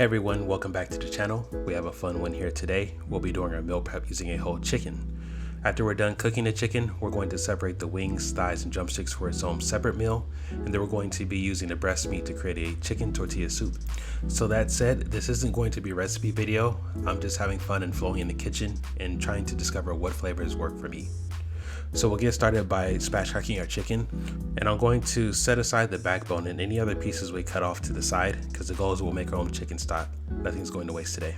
Hey everyone, welcome back to the channel. We have a fun one here today. We'll be doing our meal prep using a whole chicken. After we're done cooking the chicken, we're going to separate the wings, thighs, and drumsticks for its own separate meal, and then we're going to be using the breast meat to create a chicken tortilla soup. So that said, this isn't going to be a recipe video. I'm just having fun and flowing in the kitchen and trying to discover what flavors work for me. So we'll get started by spatchcocking our chicken, and I'm going to set aside the backbone and any other pieces we cut off to the side because the goal is we'll make our own chicken stock. Nothing's going to waste today.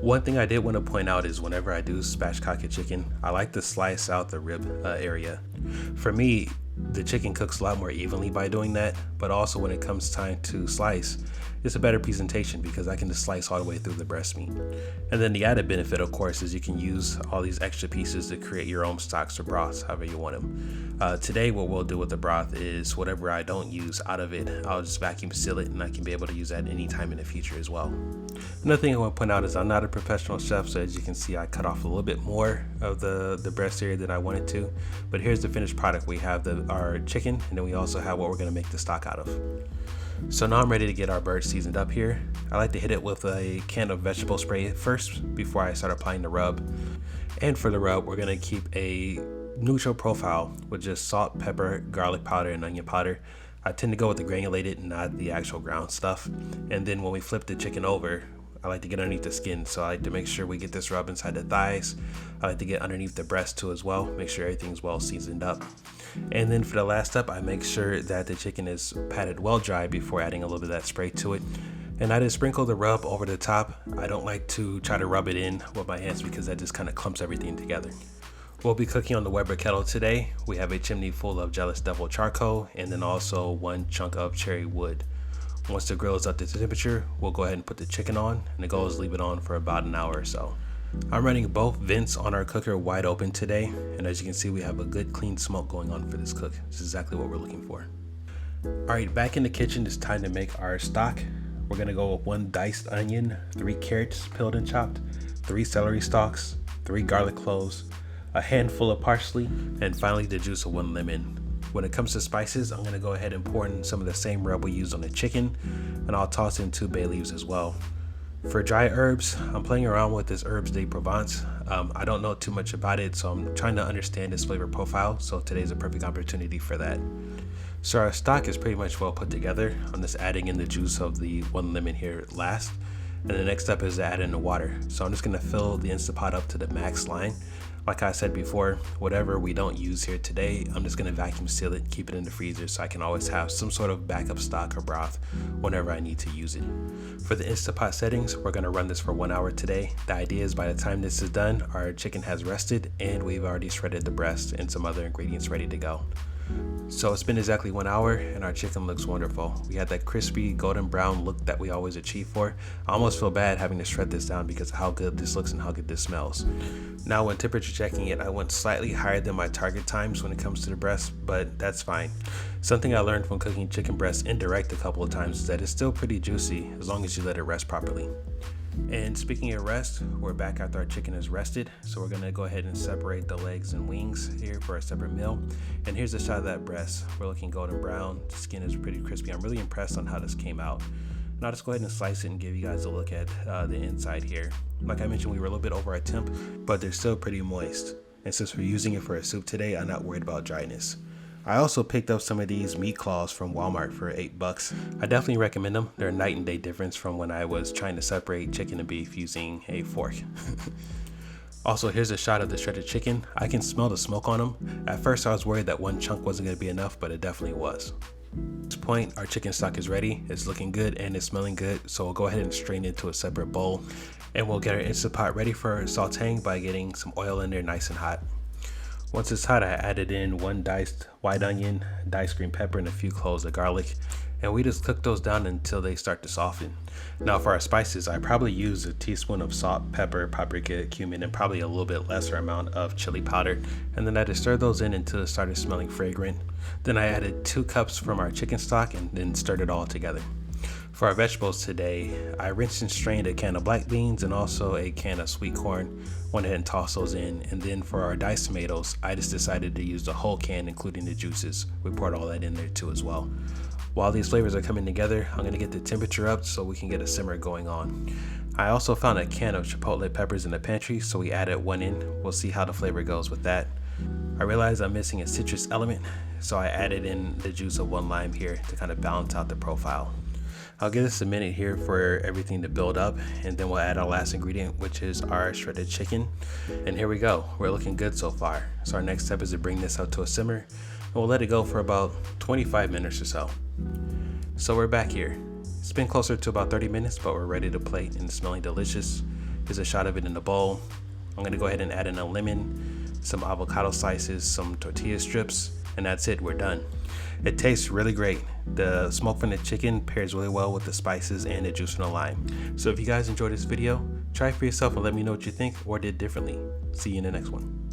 One thing I did want to point out is whenever I do spatchcock a chicken, I like to slice out the rib area. For me, the chicken cooks a lot more evenly by doing that, but also when it comes time to slice, it's a better presentation because I can just slice all the way through the breast meat. And then the added benefit, of course, is you can use all these extra pieces to create your own stocks or broths, however you want them. Today, what we'll do with the broth is whatever I don't use out of it, I'll just vacuum seal it and I can be able to use that anytime in the future as well. Another thing I want to point out is I'm not a professional chef, so as you can see, I cut off a little bit more of the breast area than I wanted to. But here's the finished product. We have our chicken, and then we also have what we're going to make the stock out of. So now I'm ready to get our bird seasoned up here. I like to hit it with a can of vegetable spray first before I start applying the rub. And for the rub, we're going to keep a neutral profile with just salt, pepper, garlic powder, and onion powder. I tend to go with the granulated, not the actual ground stuff. And then when we flip the chicken over, I like to get underneath the skin, so I like to make sure we get this rub inside the thighs. I like to get underneath the breast too as well, make sure everything's well seasoned up. And then for the last step, I make sure that the chicken is patted well dry before adding a little bit of that spray to it. And I just sprinkle the rub over the top. I don't like to try to rub it in with my hands because that just kind of clumps everything together. We'll be cooking on the Weber kettle today. We have a chimney full of Jealous Devil charcoal and then also one chunk of cherry wood. Once the grill is up to temperature, we'll go ahead and put the chicken on, and the goal is leave it on for about an hour or so. I'm running both vents on our cooker wide open today, and as you can see, we have a good clean smoke going on for this cook. This is exactly what we're looking for. Alright, back in the kitchen, it's time to make our stock. We're gonna go with 1 diced onion, 3 carrots peeled and chopped, 3 celery stalks, 3 garlic cloves, a handful of parsley, and finally the juice of 1 lemon. When it comes to spices, I'm going to go ahead and pour in some of the same rub we used on the chicken, and I'll toss in 2 bay leaves as well. For dry herbs, I'm playing around with this Herbes de Provence. I don't know too much about it, so I'm trying to understand its flavor profile, so today's a perfect opportunity for that. So our stock is pretty much well put together. I'm just adding in the juice of the 1 lemon here last, and the next step is to add in the water. So I'm just going to fill the Instant Pot up to the max line. Like I said before, whatever we don't use here today, I'm just going to vacuum seal it, keep it in the freezer so I can always have some sort of backup stock or broth whenever I need to use it. For the Instant Pot settings, we're going to run this for 1 hour today. The idea is by the time this is done, our chicken has rested and we've already shredded the breast and some other ingredients ready to go. So it's been exactly 1 hour and our chicken looks wonderful. We had that crispy golden brown look that we always achieve for. I almost feel bad having to shred this down because of how good this looks and how good this smells. Now when temperature checking it, I went slightly higher than my target times when it comes to the breast, but that's fine. Something I learned from cooking chicken breast indirect a couple of times is that it's still pretty juicy as long as you let it rest properly. And speaking of rest, we're back after our chicken is rested, so we're gonna go ahead and separate the legs and wings here for a separate meal. And here's a shot of that breast. We're looking golden brown, the skin is pretty crispy. I'm really impressed on how this came out. And I'll just go ahead and slice it and give you guys a look at the inside here. Like I mentioned, we were a little bit over our temp, but they're still pretty moist. And since we're using it for a soup today, I'm not worried about dryness. I also picked up some of these meat claws from Walmart for $8. I definitely recommend them. They're a night and day difference from when I was trying to separate chicken and beef using a fork. Also, here's a shot of the shredded chicken. I can smell the smoke on them. At first, I was worried that 1 chunk wasn't going to be enough, but it definitely was. At this point, our chicken stock is ready. It's looking good and it's smelling good, so we'll go ahead and strain it into a separate bowl. And we'll get our Instant Pot ready for sauteing by getting some oil in there nice and hot. Once it's hot, I added in 1 diced white onion, diced green pepper, and a few cloves of garlic. And we just cook those down until they start to soften. Now for our spices, I probably use a teaspoon of salt, pepper, paprika, cumin, and probably a little bit lesser amount of chili powder. And then I just stirred those in until it started smelling fragrant. Then I added 2 cups from our chicken stock and then stirred it all together. For our vegetables today, I rinsed and strained a can of black beans and also a can of sweet corn. Went ahead and tossed those in. And then for our diced tomatoes, I just decided to use the whole can, including the juices. We poured all that in there too as well. While these flavors are coming together, I'm gonna get the temperature up so we can get a simmer going on. I also found a can of chipotle peppers in the pantry, so we added one in. We'll see how the flavor goes with that. I realized I'm missing a citrus element, so I added in the juice of 1 lime here to kind of balance out the profile. I'll give this a minute here for everything to build up, and then we'll add our last ingredient, which is our shredded chicken. And here we go. We're looking good so far. So our next step is to bring this out to a simmer, and we'll let it go for about 25 minutes or so. So we're back here. It's been closer to about 30 minutes, but we're ready to plate and it's smelling delicious. Here's a shot of it in the bowl. I'm gonna go ahead and add in a lemon, some avocado slices, some tortilla strips, and that's it, we're done. It tastes really great. The smoke from the chicken pairs really well with the spices and the juice from the lime. So if you guys enjoyed this video, try it for yourself and let me know what you think or did differently. See you in the next one.